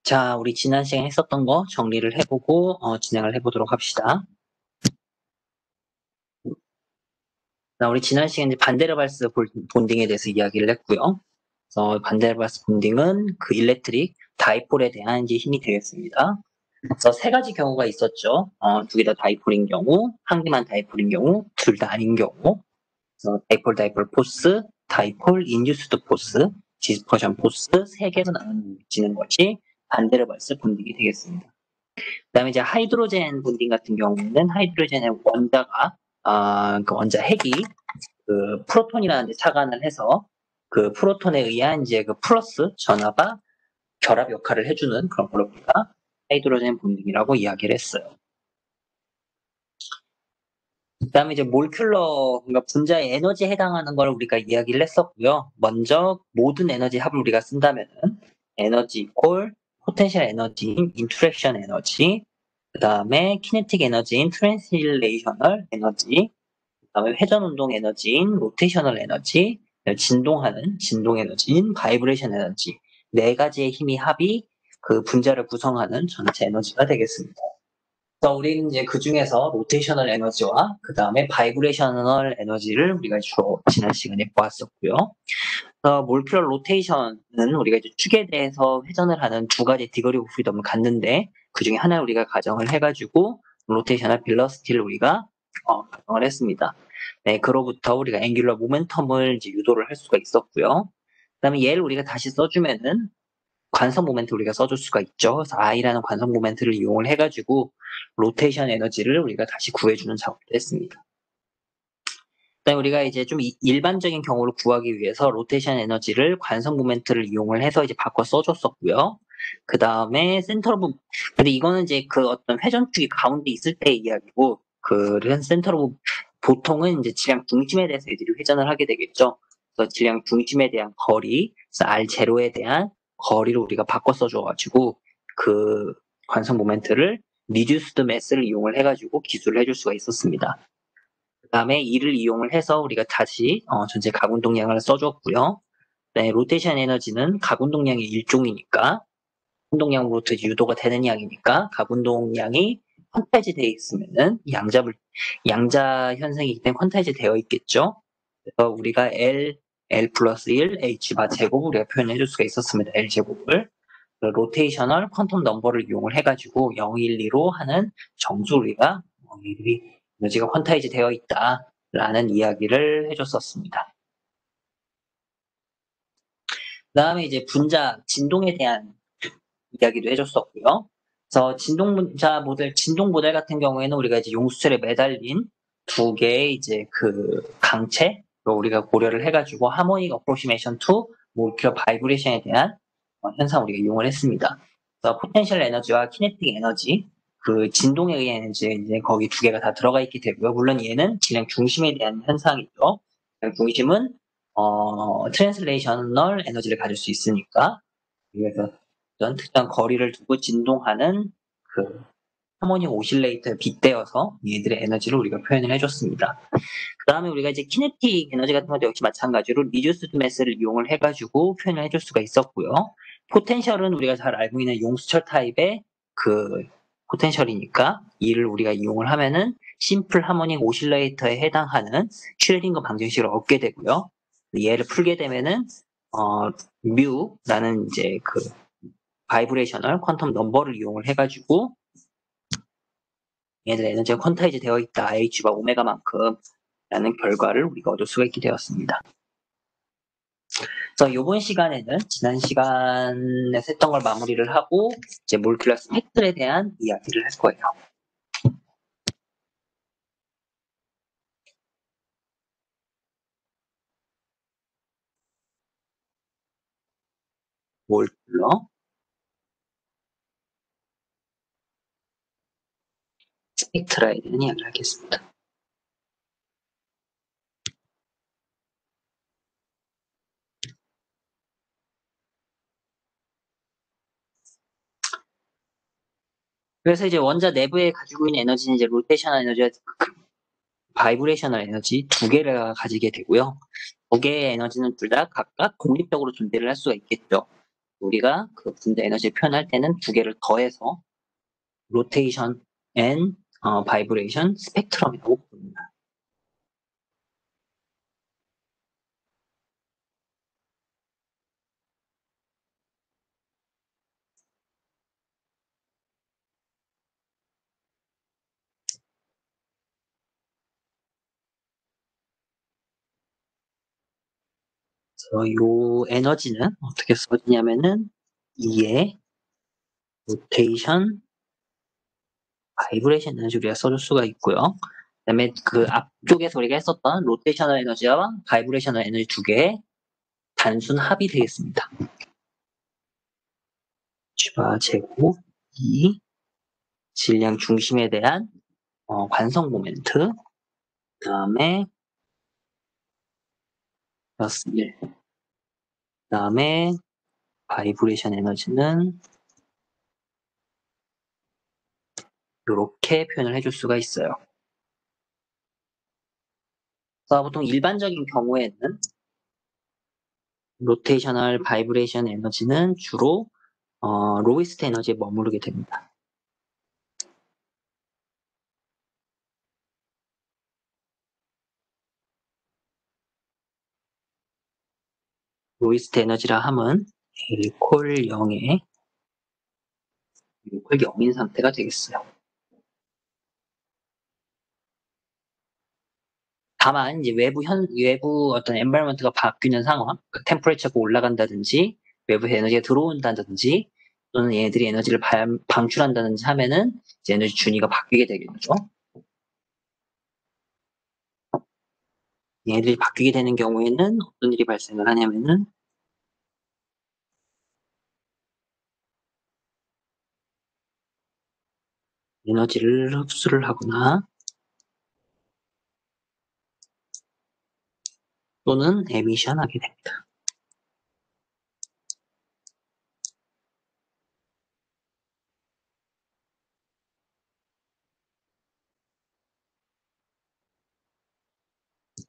자, 우리 지난 시간에 했었던 거 정리를 해보고 진행을 해보도록 합시다. 자, 우리 지난 시간에 이제 반데르발스 본딩에 대해서 이야기를 했고요. 그래서 반데르발스 본딩은 그 일렉트릭 다이폴에 대한 이제 힘이 되겠습니다. 그래서 세 가지 경우가 있었죠. 두 개 다 다이폴인 경우, 한 개만 다이폴인 경우, 둘 다 아닌 경우. 그래서 다이폴 포스, 다이폴 인듀스드 포스, 디스퍼션 포스 세 개로 나눠지는 것이 반데르발스 본딩이 되겠습니다. 그다음에 이제 하이드로젠 본딩 같은 경우는 하이드로젠의 원자가 그 원자 핵이 그 프로톤이라는 데 착안을 해서 그 프로톤에 의한 이제 그 플러스 전하가 결합 역할을 해주는 그런 걸 우리가 하이드로젠 본딩이라고 이야기를 했어요. 그다음에 이제 몰큘러 그러니까 분자의 에너지에 해당하는 걸 우리가 이야기를 했었고요. 먼저 모든 에너지 합을 우리가 쓴다면은 에너지 이퀄 포텐셜 에너지인 인트랙션 에너지, 그 다음에 키네틱 에너지인 트랜슬레이셔널 에너지, 그 다음에 회전 운동 에너지인 로테이셔널 에너지, 진동하는 진동 에너지인 바이브레이션 에너지 네 가지의 힘이 합이 그 분자를 구성하는 전체 에너지가 되겠습니다. 그래서 우리는 이제 그 중에서 로테이셔널 에너지와 그 다음에 바이브레이셔널 에너지를 우리가 주로 지난 시간에 보았었고요. 몰큘러 로테이션은 우리가 이제 축에 대해서 회전을 하는 두 가지 디그리 오브 프리덤을 갖는데 그 중에 하나를 우리가 가정을 해가지고 로테이셔널 빌러시티를 우리가 가정을 했습니다. 네, 그로부터 우리가 앵귤러 모멘텀을 이제 유도를 할 수가 있었고요. 그다음에 얘를 우리가 다시 써주면은 관성 모멘트 우리가 써줄 수가 있죠. 그래서 I라는 관성 모멘트를 이용을 해가지고 로테이션 에너지를 우리가 다시 구해주는 작업도 했습니다. 그다음에 우리가 이제 좀 일반적인 경우를 구하기 위해서 로테이션 에너지를 관성 모멘트를 이용을 해서 이제 바꿔 써줬었고요. 그 다음에 근데 이거는 이제 그 어떤 회전축이 가운데 있을 때의 이야기고, 보통은 이제 질량 중심에 대해서 애들이 회전을 하게 되겠죠. 그래서 질량 중심에 대한 거리, 그래서 R0에 대한 거리를 우리가 바꿔 써줘가지고, 그 관성 모멘트를 리듀스드 매스를 이용을 해가지고 기술을 해줄 수가 있었습니다. 그 다음에 이를 이용을 해서 우리가 다시 전체 가군동량을 써줬고요. 네, 로테이션 에너지는 가군동량의 일종이니까 운동량으로부터 유도가 되는 양이니까 가군동량이 퀀타이즈 되어 있으면은 양자 현상이기 때문에 퀀타이즈 되어 있겠죠. 그래서 우리가 L 플러스 1 H 바 제곱을 우리가 표현해 줄 수가 있었습니다. L 제곱을 로테이셔널 퀀텀 넘버를 이용을 해가지고 012로 하는 정수 우리가 012 에너지가 퀀타이즈 되어 있다라는 이야기를 해줬었습니다. 그 다음에 이제 분자 진동에 대한 이야기도 해줬었고요. 그래서 진동 모델 같은 경우에는 우리가 이제 용수철에 매달린 두 개의 이제 그 강체로 우리가 고려를 해가지고 하모닉 어프로시메이션 투 몰큘러 바이브레이션에 대한 현상 우리가 이용을 했습니다. 그래서 포텐셜 에너지와 키네틱 에너지, 그 진동에 의한 에너지 이제 거기 두 개가 다 들어가 있게 되고요. 물론 얘는 질량 중심에 대한 현상이죠. 질량 중심은 트랜슬레이셔널 에너지를 가질 수 있으니까 그래서 어떤 특정 거리를 두고 진동하는 그 하모닉 오실레이터에 빗대어서 얘들의 에너지를 우리가 표현을 해줬습니다. 그 다음에 우리가 이제 키네틱 에너지 같은 것도 역시 마찬가지로 리듀스드 매스를 이용을 해가지고 표현을 해줄 수가 있었고요. 포텐셜은 우리가 잘 알고 있는 용수철 타입의 그 포텐셜이니까 이를 우리가 이용을 하면은 심플 하모닉 오실레이터에 해당하는 슈레딩거 방정식을 얻게 되고요. 얘를 풀게 되면은 뮤라는 이제 그 바이브레이셔널 퀀텀 넘버를 이용을 해가지고 얘들 에너지가 퀀타이즈 되어 있다. H가 오메가만큼 라는 결과를 우리가 얻을 수가 있게 되었습니다. 그래서 이번 시간에는 지난 시간에 했던 걸 마무리를 하고 이제 몰큘러 스펙트에 대한 이야기를 할 거예요. 몰큘러 스펙트라에 대한 이야기를 하겠습니다. 그래서 이제 원자 내부에 가지고 있는 에너지는 이제 로테이셔널 에너지와 바이브레이셔널 에너지 두 개를 가지게 되고요. 두 개의 에너지는 둘 다 각각 독립적으로 존재를 할 수가 있겠죠. 우리가 그 분자 에너지를 표현할 때는 두 개를 더해서 로테이션 앤 바이브레이션 스펙트럼이라고 부릅니다. 그래서 요 에너지는 어떻게 써지냐면은 2의 로테이션 바이브레이션 에너지 우리가 써줄 수가 있고요. 그다음에 그 앞쪽에서 우리가 했었던 로테이셔널 에너지와 바이브레이셔널 에너지 두 개의 단순 합이 되겠습니다. G바 제곱 2 질량 중심에 대한 관성 모멘트 그다음에 플러스 1 그다음에 바이브레이션 에너지는 이렇게 표현을 해줄 수가 있어요. 그래서 보통 일반적인 경우에는 로테이셔널 바이브레이션 에너지는 주로 로이스트 에너지에 머무르게 됩니다. 로이스트 에너지라 함은 L콜 0에 U콜 0인 상태가 되겠어요. 다만 이제 외부 어떤 엔바이런먼트가 바뀌는 상황, 템퍼레처가 올라간다든지 외부 에너지가 들어온다든지 또는 얘네들이 에너지를 방출한다든지 하면은 이제 에너지 준위가 바뀌게 되겠죠. 얘네들이 바뀌게 되는 경우에는 어떤 일이 발생을 하냐면은 에너지를 흡수를 하거나 또는 에미션하게 됩니다.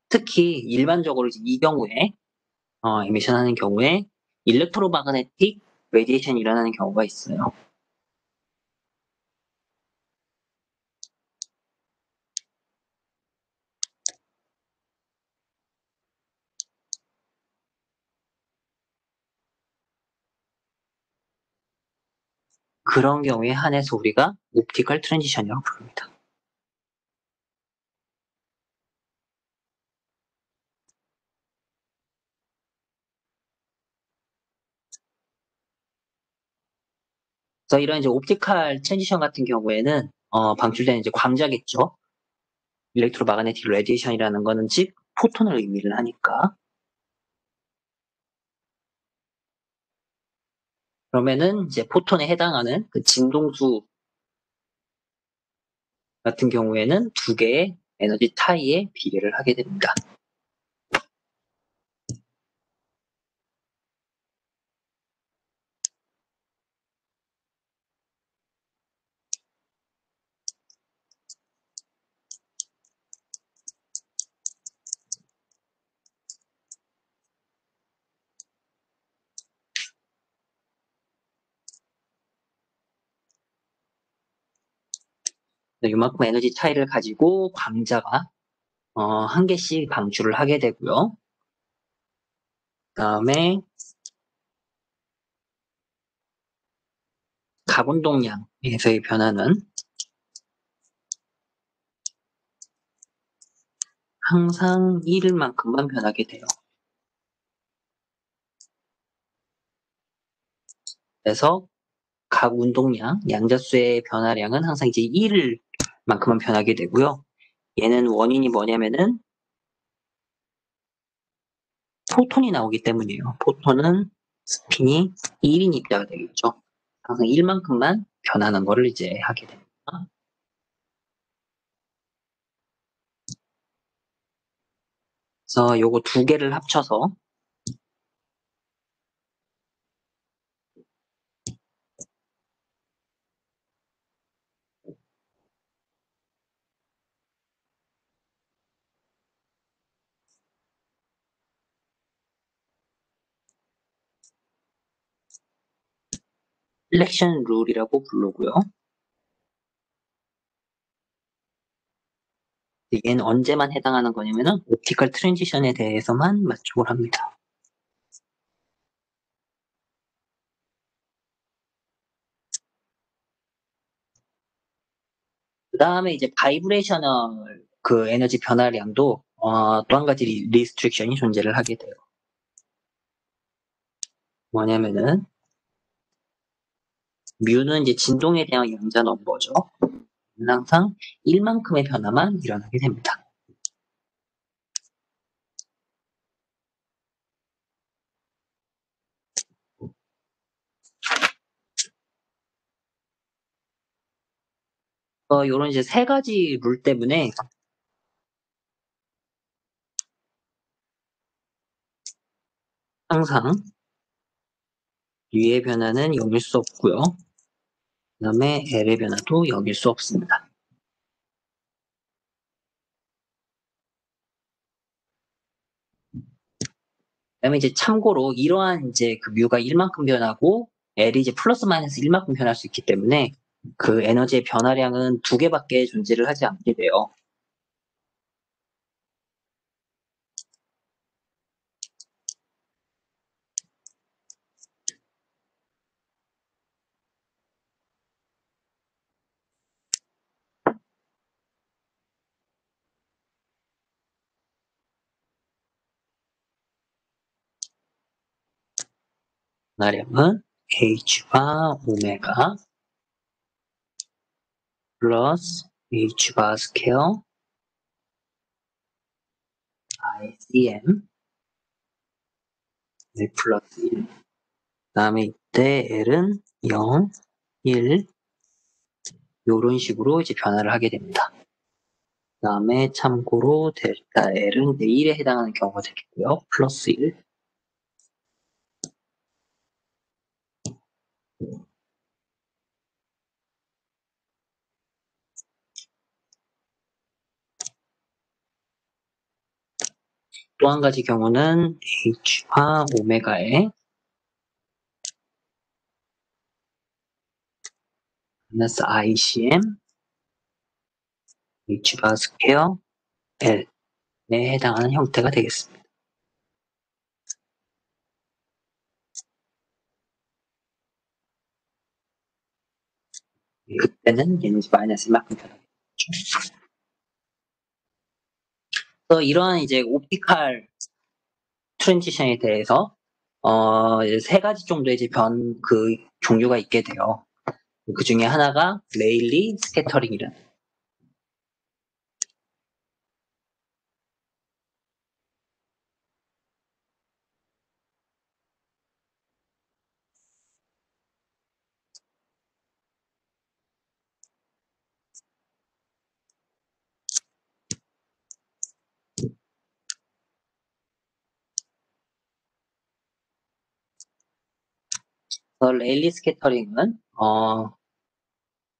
특히 일반적으로 이 경우에 에미션하는 경우에 일렉트로마그네틱 레디에이션이 일어나는 경우가 있어요. 그런 경우에 한해서 우리가 옵티컬 트랜지션이라고 부릅니다. 그래서 이런 이제 옵티컬 트랜지션 같은 경우에는 방출되는 이제 광자겠죠. 일렉트로마그네틱 레디에이션이라는 거는 즉 포톤을 의미를 하니까. 그러면은 이제 포톤에 해당하는 그 진동수 같은 경우에는 두 개의 에너지 차이에 비례를 하게 됩니다. 이만큼 에너지 차이를 가지고 광자가 한 개씩 방출을 하게 되고요. 그다음에 가운동량에서의 변화는 항상 1만큼만 변하게 돼요. 그래서 각 운동량, 양자수의 변화량은 항상 이제 1만큼만 변하게 되고요. 얘는 원인이 뭐냐면은 포톤이 나오기 때문이에요. 포톤은 스핀이 1인 입자가 되겠죠. 항상 1만큼만 변하는 거를 이제 하게 됩니다. 그래서 요거 두 개를 합쳐서 셀렉션 룰이라고 부르고요. 얘는 언제만 해당하는 거냐면은 옵티컬 트랜지션에 대해서만 맞춰을 합니다. 그 다음에 이제 바이브레이셔널 그 에너지 변화량도 또 한 가지 리스트릭션이 존재를 하게 돼요. 뭐냐면은 뮤는 이제 진동에 대한 양자 넘버죠. 항상 1만큼의 변화만 일어나게 됩니다. 요런 이제 세 가지 룰 때문에 항상 U의 변화는 0일 수 없고요. 그 다음에 L의 변화도 0일 수 없습니다. 그 다음에 이제 참고로 이러한 이제 그 뮤가 1만큼 변하고 L이 이제 플러스 마이너스 1만큼 변할 수 있기 때문에 그 에너지의 변화량은 두 개밖에 존재를 하지 않게 돼요. 변화량은 H바 오메가 플러스 H바 스퀘어 ICM 네, 플러스 1. 그 다음에 이때 L은 0, 1 이런 식으로 이제 변화를 하게 됩니다. 그 다음에 참고로 델타 L은 1에 해당하는 경우가 되겠고요. 플러스 1. 또 한 가지 경우는 H와 오메가의 마이너스 ICM H바 스퀘어 L에 해당하는 형태가 되겠습니다. 그때는 얘는 마이너스 만큼 변하겠죠. 그래서 이러한 이제 옵티컬 트랜지션에 대해서 세 가지 정도의 이제 그 종류가 있게 돼요. 그 중에 하나가 레일리 스캐터링이라는. 레일리 스캐터링은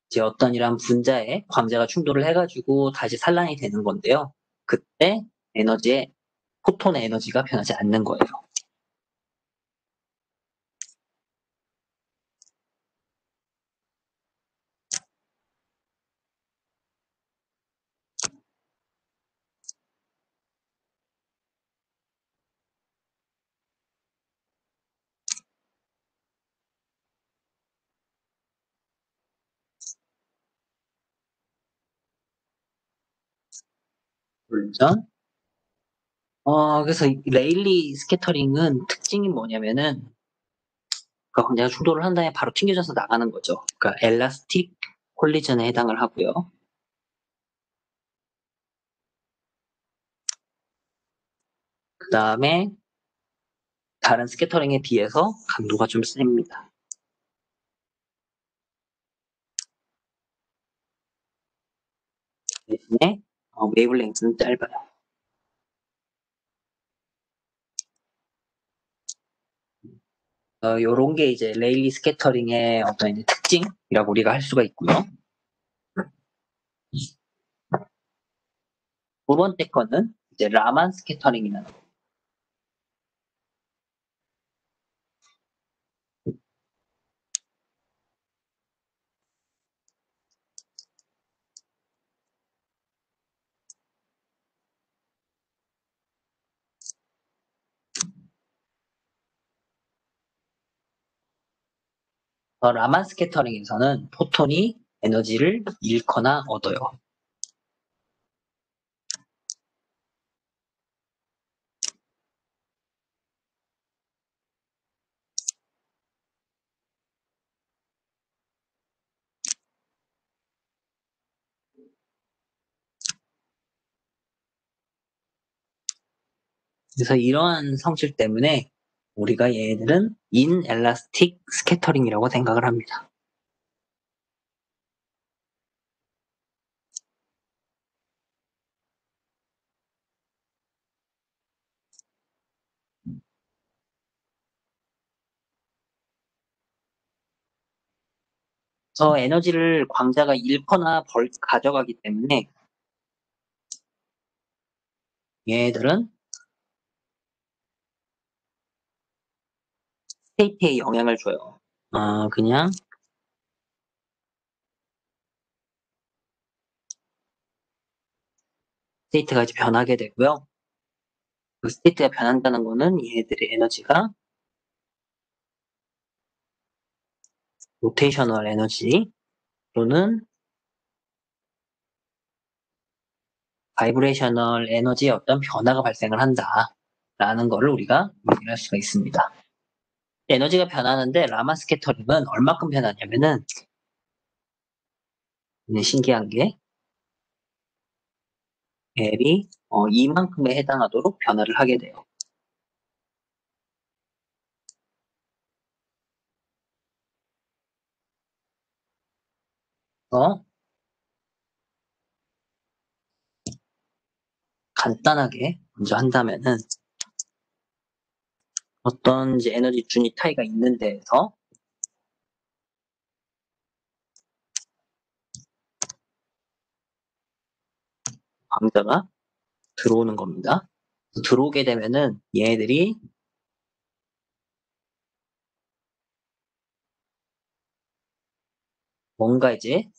이제 어떤 이런 분자에 광자가 충돌을 해가지고 다시 산란이 되는 건데요. 그때 에너지의 포톤의 에너지가 변하지 않는 거예요. 물론 그래서 이 레일리 스캐터링은 특징이 뭐냐면은 그 광자가 충돌을 한 다음에 바로 튕겨져서 나가는 거죠. 그러니까 엘라스틱 콜리전에 해당을 하고요. 그 다음에 다른 스캐터링에 비해서 강도가 좀 셉니다. 대신에 웨이블랭스는 짧아요. 요런 게 이제 레일리 스캐터링의 어떤 이제 특징이라고 우리가 할 수가 있고요. 두 번째 거는 이제 라만 스캐터링이라는 거. 라만 스캐터링에서는 포톤이 에너지를 잃거나 얻어요. 그래서 이러한 성질 때문에 우리가 얘네들은 인엘라스틱 스캐터링이라고 생각을 합니다. 그래서 에너지를 광자가 잃거나 가져가기 때문에 얘네들은 스테이트에 영향을 줘요. 그냥 스테이트가 이제 변하게 되고요. 그 스테이트가 변한다는 거는 얘네들의 에너지가 로테이셔널 에너지 또는 바이브레이셔널 에너지의 어떤 변화가 발생을 한다라는 거를 우리가 얘기할 수가 있습니다. 에너지가 변하는데 라만 스캐터링은 얼마큼 변하냐면은 신기한 게 L이 이만큼에 해당하도록 변화를 하게 돼요. 간단하게 먼저 한다면은 어떤 이제 에너지 준위 타이가 있는 데에서 광자가 들어오는 겁니다. 들어오게 되면은 얘네들이 뭔가 이제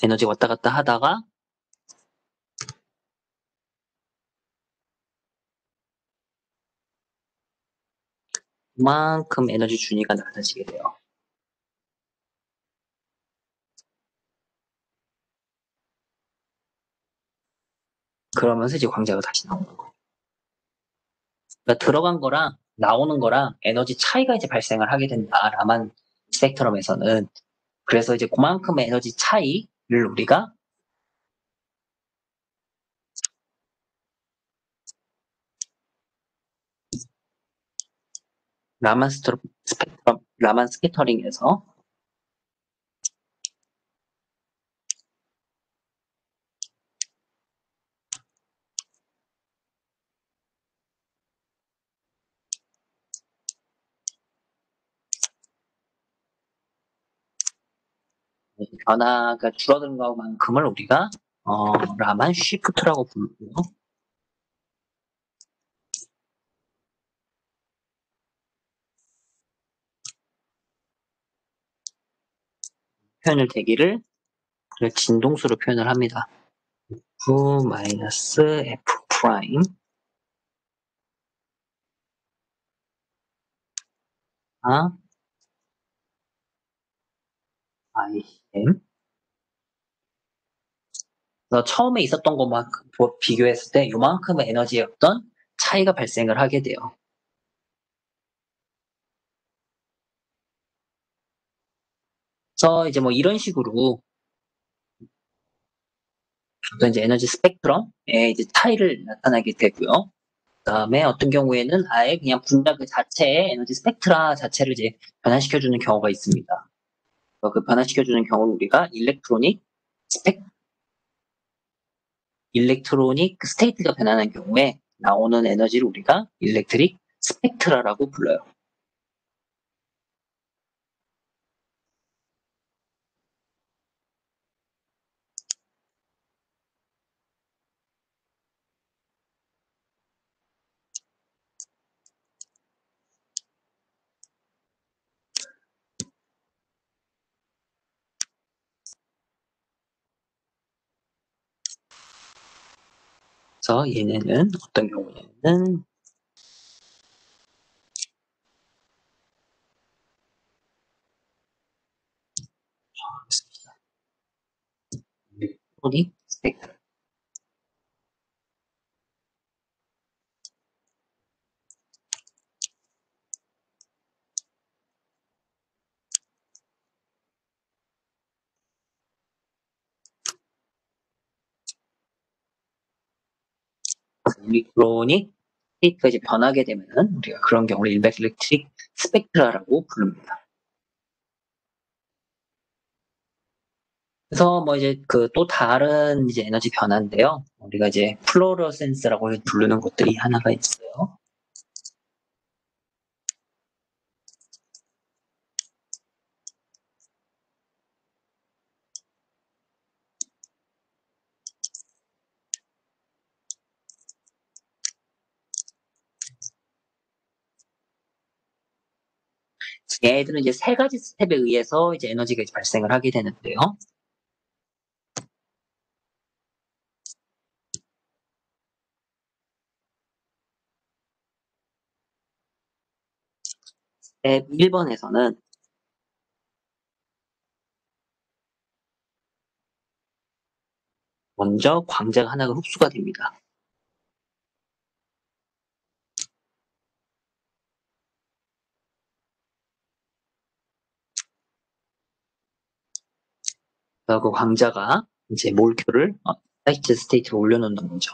에너지 왔다 갔다 하다가 그만큼 에너지 준위가 낮아지게 돼요. 그러면서 이제 광자가 다시 나오는 거예요. 그러니까 들어간 거랑 나오는 거랑 에너지 차이가 이제 발생을 하게 된다. 라만 스펙트럼에서는. 그래서 이제 그만큼의 에너지 차이를 우리가 라만 스캐터링에서 변화가 줄어든 것만큼을 우리가 라만 쉬프트라고 부르고요. 표현을 대기를 진동수로 표현을 합니다. F 마이너스 F 프라임 IM. 그래서 처음에 있었던 것만 비교했을 때 요만큼의 에너지의 어떤 차이가 발생을 하게 돼요. 그래서 이제 뭐 이런 식으로 어떤 이제 에너지 스펙트럼의 이제 차이를 나타나게 되고요. 그다음에 어떤 경우에는 아예 그냥 분자 그 자체의 에너지 스펙트라 자체를 이제 변화시켜주는 경우가 있습니다. 그 변화시켜주는 경우를 우리가 일렉트로닉 스테이트가 변하는 경우에 나오는 에너지를 우리가 일렉트릭 스펙트라라고 불러요. 그래서 얘네는 어떤 경우에는 일렉트로닉 스펙트럼. 일렉트로닉 스테이트가 이제 변하게 되면은 우리가 그런 경우를 일렉트릭 스펙트라라고 부릅니다. 그래서 뭐 이제 그 또 다른 이제 에너지 변화인데요. 우리가 이제 플로러센스라고 부르는 것들이 하나가 있어요. 얘들은 이제 세 가지 스텝에 의해서 이제 에너지가 이제 발생을 하게 되는데요. 스텝 1번에서는 먼저 광자가 하나가 흡수가 됩니다. 그 광자가 이제 몰큐를 사이트 스테이트로 올려놓는 거죠.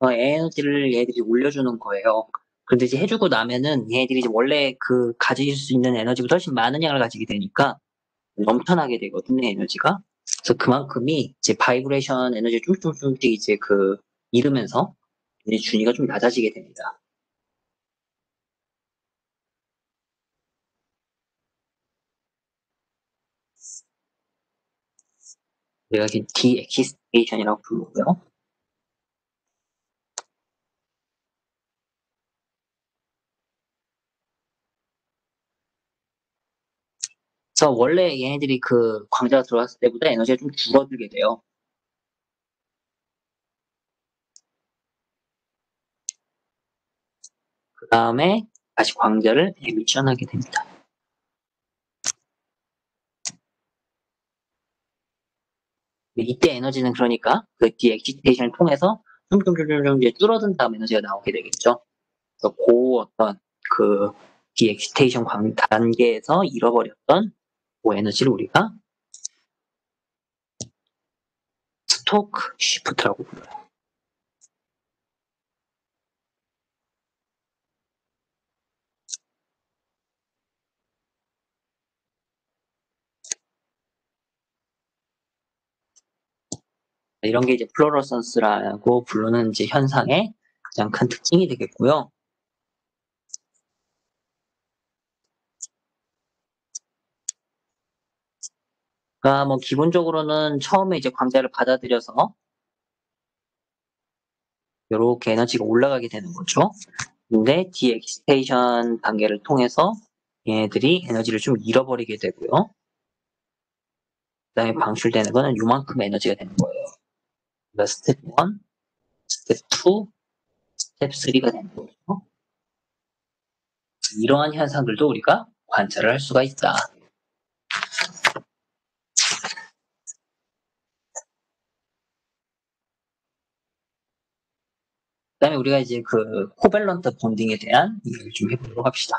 에너지를 얘들이 올려주는 거예요. 근데 이제 해주고 나면은 얘들이 이제 원래 그 가질 수 있는 에너지보다 훨씬 많은 양을 가지게 되니까 넘쳐나게 되거든요, 에너지가. 그래서 그만큼이 이제 바이브레이션 에너지 쭉쭉쭉 이제 그 이르면서 이제 준위가 좀 낮아지게 됩니다. 우리가 이렇게 디엑시스테이션이라고 부르고요. 그래서 원래 얘네들이 그 광자가 들어왔을 때보다 에너지가 좀 줄어들게 돼요. 그 다음에 다시 광자를 에미션하게 됩니다. 이때 에너지는 그러니까 그 디엑시테이션을 통해서 좀 이제 줄어든 다음 에너지가 나오게 되겠죠. 그래서 그 어떤 그 디엑시테이션 단계에서 잃어버렸던 그 에너지를 우리가 스토크 시프트라고 불러요. 이런 게 이제 플로러선스라고 부르는 이제 현상의 가장 큰 특징이 되겠고요. 그러니까 뭐 기본적으로는 처음에 이제 광자를 받아들여서 이렇게 에너지가 올라가게 되는 거죠. 근데 디엑시테이션 단계를 통해서 얘네들이 에너지를 좀 잃어버리게 되고요. 그다음에 방출되는 거는 요만큼 에너지가 되는 거예요. 그러니까 스텝 1, 스텝 2, 스텝 3가 되는 거죠. 이러한 현상들도 우리가 관찰을 할 수가 있다. 그다음에 우리가 이제 그 코밸런트 본딩에 대한 이야기를 좀 해보도록 합시다.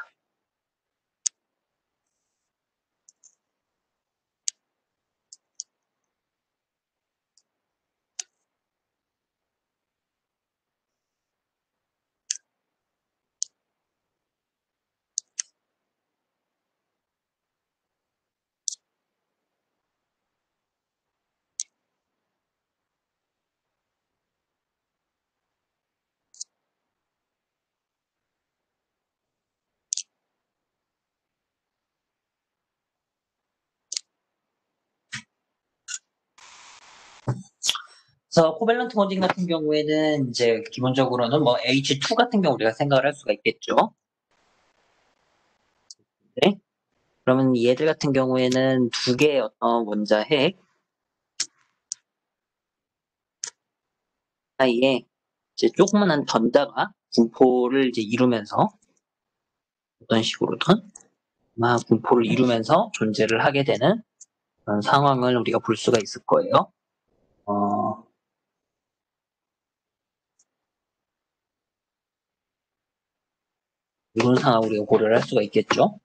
그래서 코밸런트 본딩 같은 경우에는 이제 기본적으로는 뭐 H2 같은 경우 우리가 생각을 할 수가 있겠죠. 네. 그러면 얘들 같은 경우에는 두 개의 어떤 원자 핵 사이에 이제 조그만한 전자가 분포를 이제 이루면서 어떤 식으로든 분포를 이루면서 존재를 하게 되는 그런 상황을 우리가 볼 수가 있을 거예요. 이런 상황을 우리가 고려를 할 수가 있겠죠.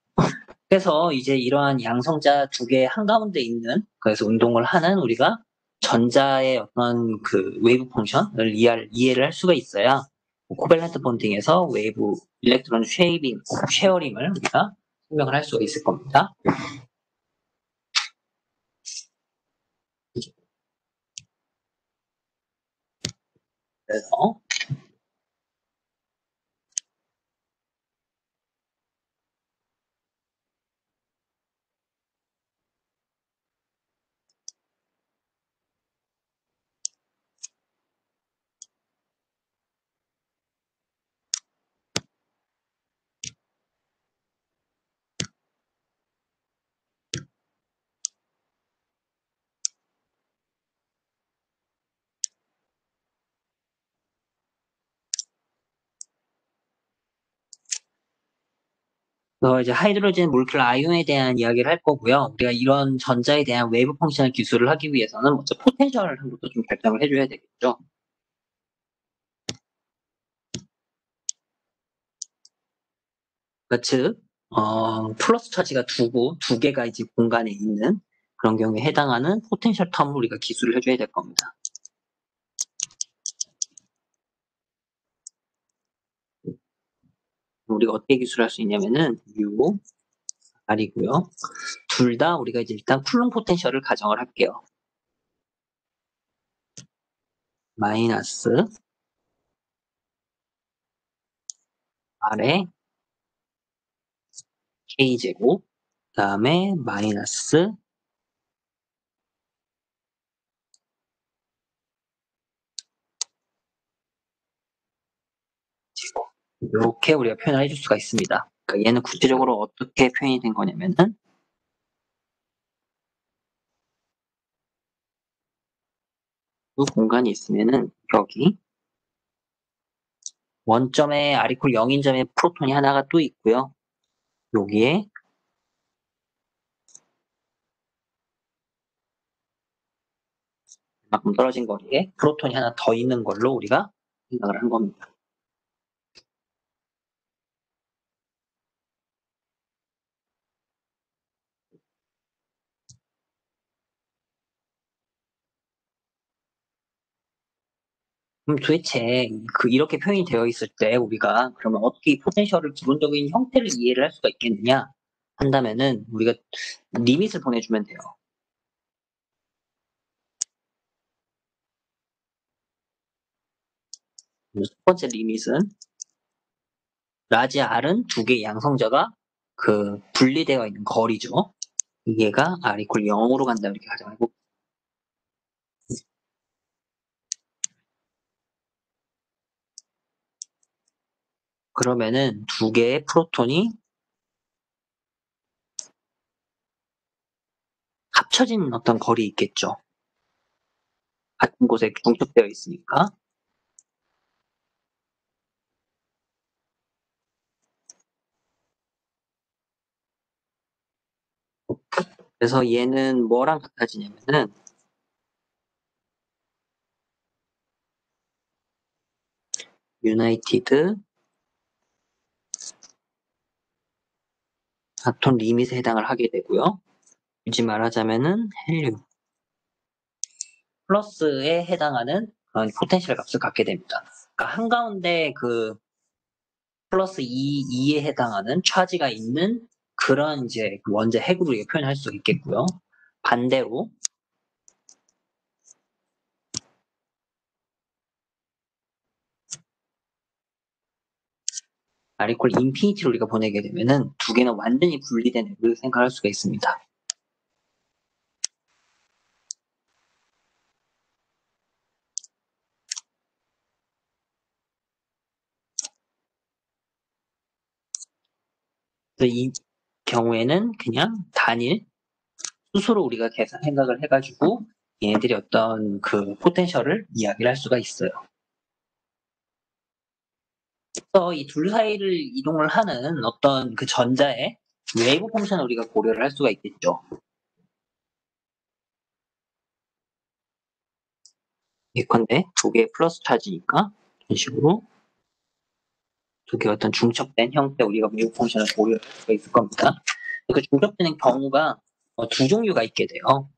그래서 이제 이러한 양성자 두 개 한가운데 있는 그래서 운동을 하는 우리가 전자의 어떤 그 웨이브 펑션을 이해를 할 수가 있어야 코밸런트 본딩에서 웨이브 일렉트론 쉐어링을 우리가 설명을 할 수가 있을 겁니다. 그래서 이제 하이드로젠 몰큘러 아이온에 대한 이야기를 할 거고요. 우리가 이런 전자에 대한 웨이브 펑션을 기술을 하기 위해서는 먼저 포텐셜을 한 것도 좀 결정을 해줘야 되겠죠. 즉, 플러스 차지가 두 개가 이제 공간에 있는 그런 경우에 해당하는 포텐셜 텀을 우리가 기술을 해줘야 될 겁니다. 우리가 어떻게 기술할 수 있냐면은 U, R이고요. 둘 다 우리가 이제 일단 쿨롱 포텐셜을 가정을 할게요. 마이너스 R에 K제곱, 그 다음에 마이너스 이렇게 우리가 표현을 해줄 수가 있습니다. 그러니까 얘는 구체적으로 어떻게 표현이 된 거냐면은 이 공간이 있으면은 여기 원점에 아리콜 0인점에 프로톤이 하나가 또 있고요. 여기에 만큼 떨어진 거리에 프로톤이 하나 더 있는 걸로 우리가 생각을 한 겁니다. 그럼 도대체 이렇게 표현이 되어 있을 때 우리가 그러면 어떻게 이 포텐셜을 기본적인 형태를 이해를 할 수가 있겠느냐 한다면은 우리가 리밋을 보내주면 돼요. 첫 번째 리밋은 라지 R은 두 개의 양성자가 분리되어 있는 거리죠. 얘가 R 이퀄 0으로 간다 이렇게 가정하고 그러면은 두 개의 프로톤이 합쳐진 어떤 거리 있겠죠. 같은 곳에 중첩되어 있으니까. 그래서 얘는 뭐랑 같아지냐면은 유나이티드 아톰 리밋에 해당을 하게 되고요. 굳이 말하자면은 헬륨 플러스에 해당하는 그런 포텐셜 값을 갖게 됩니다. 그러니까 한가운데 플러스 2에 해당하는 차지가 있는 그런 이제 원자 핵으로 표현할 수 있겠고요. 반대로 아리콜 인피니티로 우리가 보내게 되면은 두 개는 완전히 분리된 핵을 생각할 수가 있습니다. 그래서 이 경우에는 그냥 단일 수소로 우리가 생각을 해가지고 얘네들이 어떤 그 포텐셜을 이야기를 할 수가 있어요. 그래서 이 둘 사이를 이동을 하는 어떤 그 전자의 웨이브 펑션을 우리가 고려를 할 수가 있겠죠. 예컨대 두 개의 플러스 차지니까 이런 식으로 두 개의 어떤 중첩된 형태 우리가 웨이브 펑션을 고려할 수가 있을 겁니다. 그 중첩되는 경우가 두 종류가 있게 돼요.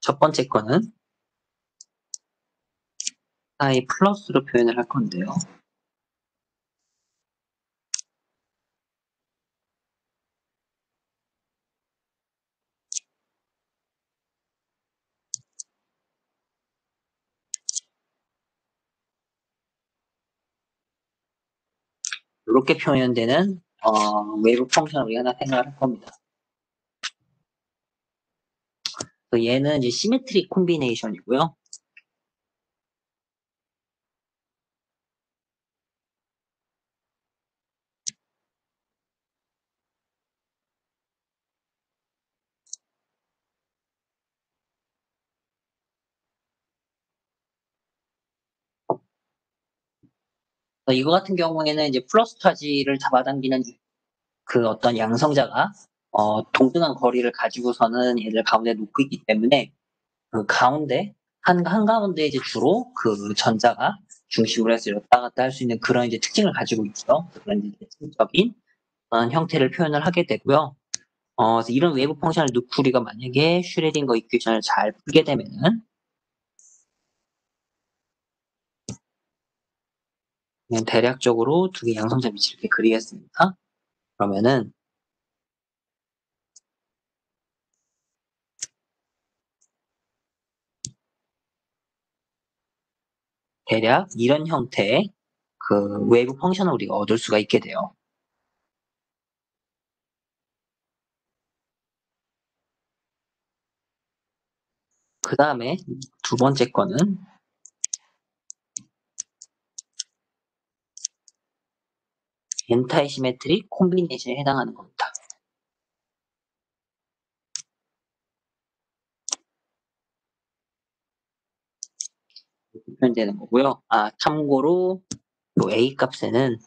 첫 번째 거는 i 플러스로 표현을 할 건데요. 이렇게 표현되는 웨이브 펑션을 우리가 하나 생각을 할 겁니다. 얘는 이제 시메트릭 콤비네이션이고요. 이거 같은 경우에는 이제 플러스 차지를 잡아당기는 그 어떤 양성자가 동등한 거리를 가지고서는 얘를 가운데 놓고 있기 때문에 그 가운데 한가운데 이제 주로 그 전자가 중심으로 해서 왔다 갔다 할 수 있는 그런 이제 특징을 가지고 있죠. 그런 이제 특징적인 형태를 표현을 하게 되고요. 그래서 이런 웨이브 펑션을 넣고 우리가 만약에 슈레딩거 이퀘이션을 잘 풀게 되면은 그냥 대략적으로 두 개의 양성자 위치를 이렇게 그리겠습니다. 그러면은 대략 이런 형태의 그 웨이브 펑션을 우리가 얻을 수가 있게 돼요. 그 다음에 두 번째 거는 엔타이 시메트릭 콤비네이션에 해당하는 겁니다. 이렇게 표현되는 거고요. 참고로 요 A 값에는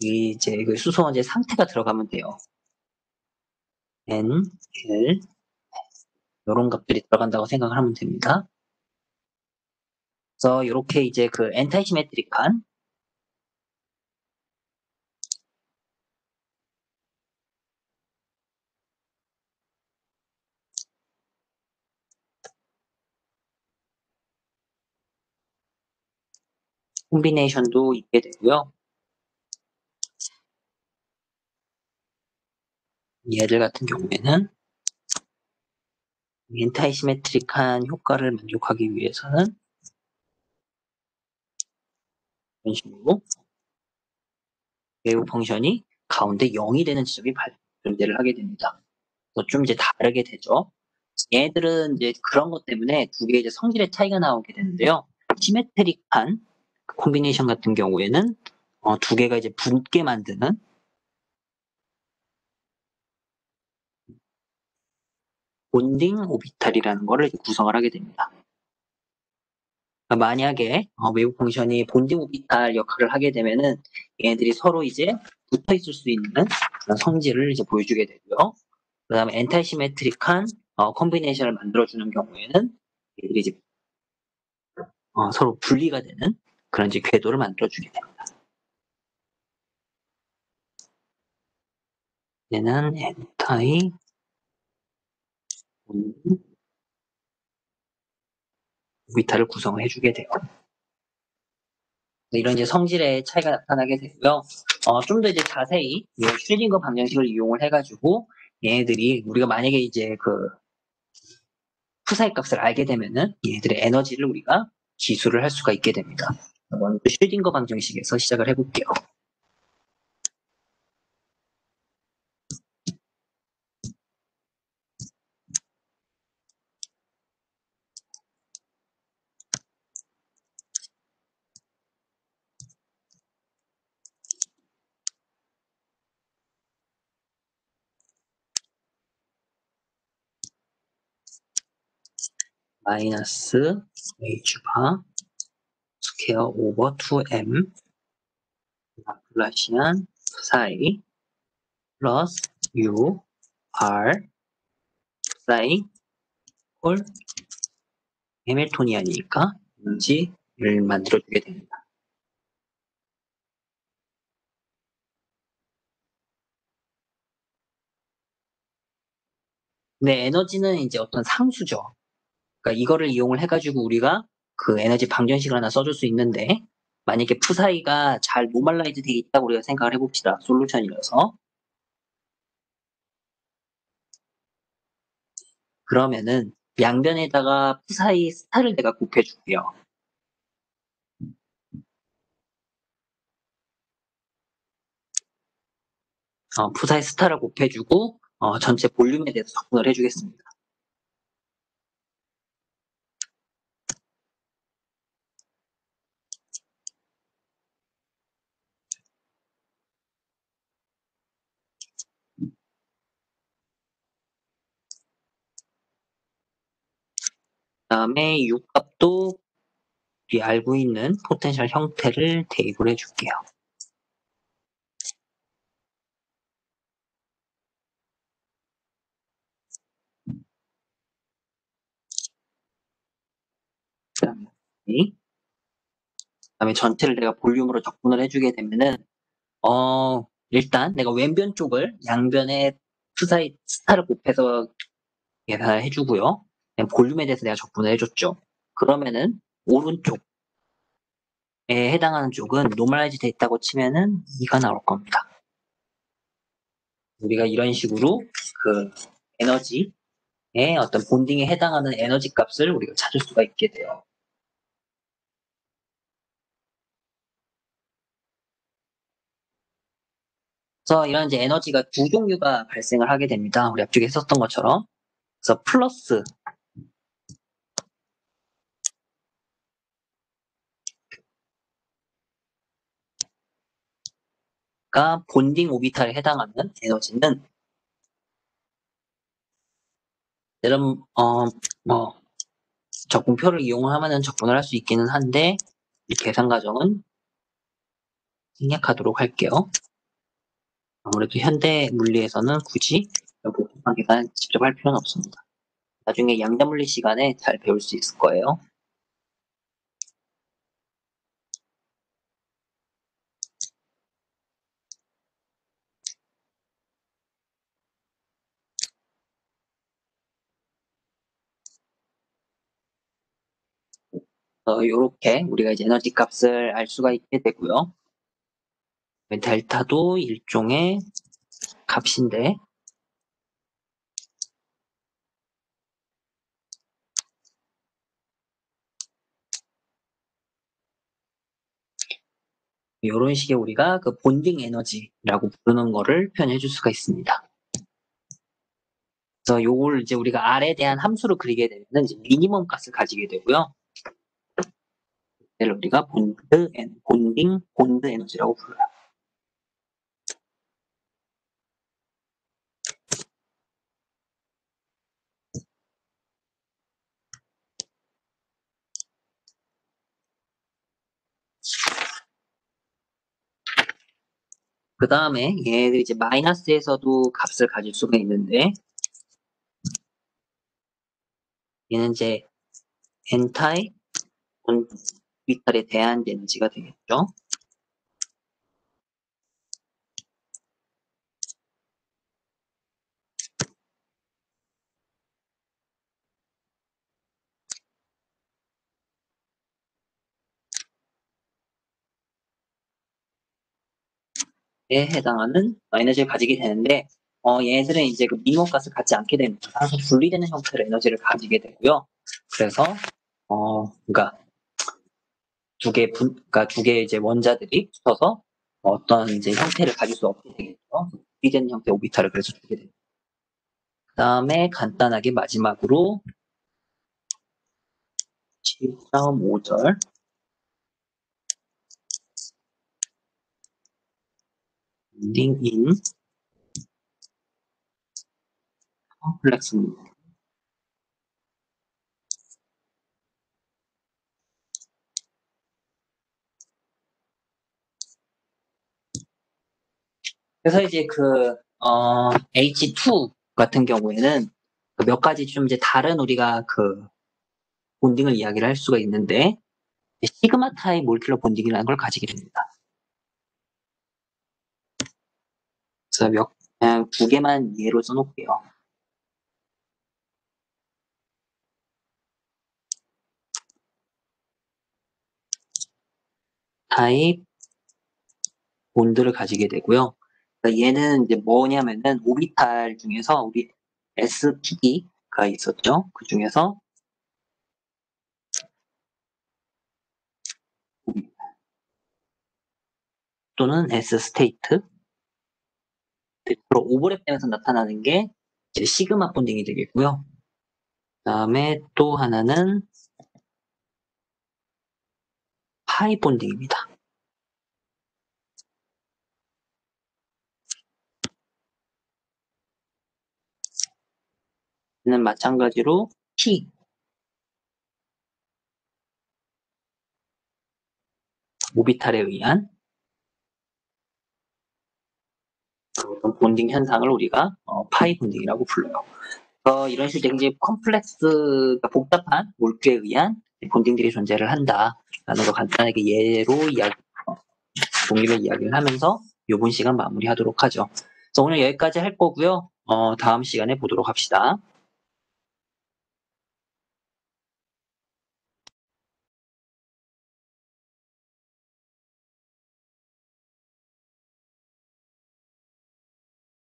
이제 그 수소원제 상태가 들어가면 돼요. N, L 이런 값들이 들어간다고 생각을 하면 됩니다. 그래서 이렇게 이제 그 엔타이 시메트릭한 콤비네이션도 있게 되고요. 얘들 같은 경우에는 엔타이 시메트릭한 효과를 만족하기 위해서는 이런 식으로 웨이브 펑션이 가운데 0이 되는 지점이 존재를 하게 됩니다. 좀 이제 다르게 되죠. 얘들은 이제 그런 것 때문에 두 개의 이제 성질의 차이가 나오게 되는데요. 시메트릭한 콤비네이션 같은 경우에는 두 개가 이제 붙게 만드는 본딩 오비탈이라는 거를 구성을 하게 됩니다. 그러니까 만약에 웨이브 펑션이 본딩 오비탈 역할을 하게 되면은 얘네들이 서로 이제 붙어 있을 수 있는 그런 성질을 이제 보여주게 되고요. 그 다음에 엔타이 시메트릭한 콤비네이션을 만들어주는 경우에는 얘들이 이제 서로 분리가 되는 그런 이제 궤도를 만들어주게 됩니다. 얘는 엔타이 오비탈을 구성을 해주게 돼요. 이런 이제 성질의 차이가 나타나게 되고요. 좀 더 이제 자세히 슈레딩거 방정식을 이용을 해가지고 얘네들이 우리가 만약에 이제 그 푸사의 값을 알게 되면은 얘네들의 에너지를 우리가 기술을 할 수가 있게 됩니다. 먼저 슈딩거 방정식에서 시작을 해볼게요. 마이너스 h바 스퀘어 오버 2m 라플라시안 사이 플러스 u r 사이 홀 해밀토니안이니까 인지를 만들어주게 됩니다. 근데 에너지는 이제 어떤 상수죠. 그러니까 이거를 이용을 해가지고 우리가 그 에너지 방정식을 하나 써줄 수 있는데 만약에 푸사이가 잘 노멀라이즈 되어 있다고 우리가 생각을 해봅시다. 솔루션이라서. 그러면은 양변에다가 푸사이 스타를 내가 곱해줄게요. 푸사이 스타를 곱해주고 전체 볼륨에 대해서 적분을 해주겠습니다. 그 다음에 U 값도 우리 알고 있는 포텐셜 형태를 대입을 해줄게요. 그다음에 전체를 내가 볼륨으로 적분을 해주게 되면은 일단 내가 왼변 쪽을 양변에 투사이 스타를 곱해서 계산을 해주고요. 볼륨에 대해서 내가 적분을 해줬죠. 그러면은 오른쪽에 해당하는 쪽은 노멀라이즈 돼 있다고 치면은 2가 나올 겁니다. 우리가 이런 식으로 그 에너지의 어떤 본딩에 해당하는 에너지 값을 우리가 찾을 수가 있게 돼요. 그래서 이런 이제 에너지가 두 종류가 발생을 하게 됩니다. 우리 앞쪽에 썼던 것처럼. 그래서 플러스가 본딩 오비탈에 해당하는 에너지는 이런 뭐 적분표를 이용하면 적분을 할 수 있기는 한데 이 계산 과정은 생략하도록 할게요. 아무래도 현대 물리에서는 굳이 복잡한 계산 직접 할 필요는 없습니다. 나중에 양자물리 시간에 잘 배울 수 있을 거예요. 이렇게 우리가 이제 에너지 값을 알 수가 있게 되고요. 델타도 일종의 값인데 이런 식의 우리가 그 본딩 에너지라고 부르는 거를 표현해 줄 수가 있습니다. 그래서 요걸 이제 우리가 R에 대한 함수로 그리게 되면 이제 미니멈 값을 가지게 되고요. 얘를 우리가 본드 에너지라고 불러요. 그 다음에 얘네들 이제 마이너스에서도 값을 가질 수가 있는데 얘는 이제 엔타이 본비탈에 대한 에너지가 되겠죠. 에 해당하는 에너지를 가지게 되는데 얘네들은 이제 그 미니멈 값을 갖지 않게 됩니다. 항상 분리되는 형태로 에너지를 가지게 되고요. 그래서 그러니까 그러니까 두 개의 이제 원자들이 붙어서 어떤 이제 형태를 가질 수 없게 되겠죠. 분리되는 형태 오비탈을 그래서 주게 됩니다. 그 다음에 간단하게 마지막으로 7.5절 딩 인 컴플렉스. 그래서 이제 H2 같은 경우에는 몇 가지 좀 이제 다른 우리가 본딩을 이야기를 할 수가 있는데, 시그마 타입 몰큘러 본딩이라는 걸 가지게 됩니다. 그래서 그냥 두 개만 예로 써놓을게요. 타입 본드를 가지게 되고요. 그러니까 얘는 이제 뭐냐면은 오비탈 중에서 우리 SP가 있었죠. 그 중에서 또는 S 스테이트 주로 오버랩되면서 나타나는 게 이제 시그마 본딩이 되겠고요. 그 다음에 또 하나는 파이 본딩입니다. 얘는 마찬가지로 T 오비탈에 의한 어떤 본딩 현상을 우리가 파이 본딩이라고 불러요. 이런 식으로 굉장히 컴플렉스가 복잡한 몰큐에 의한 본딩들이 존재를 한다라는 거 간단하게 예로 독립의 이야기를 하면서 이번 시간 마무리하도록 하죠. 그래서 오늘 여기까지 할 거고요. 다음 시간에 보도록 합시다.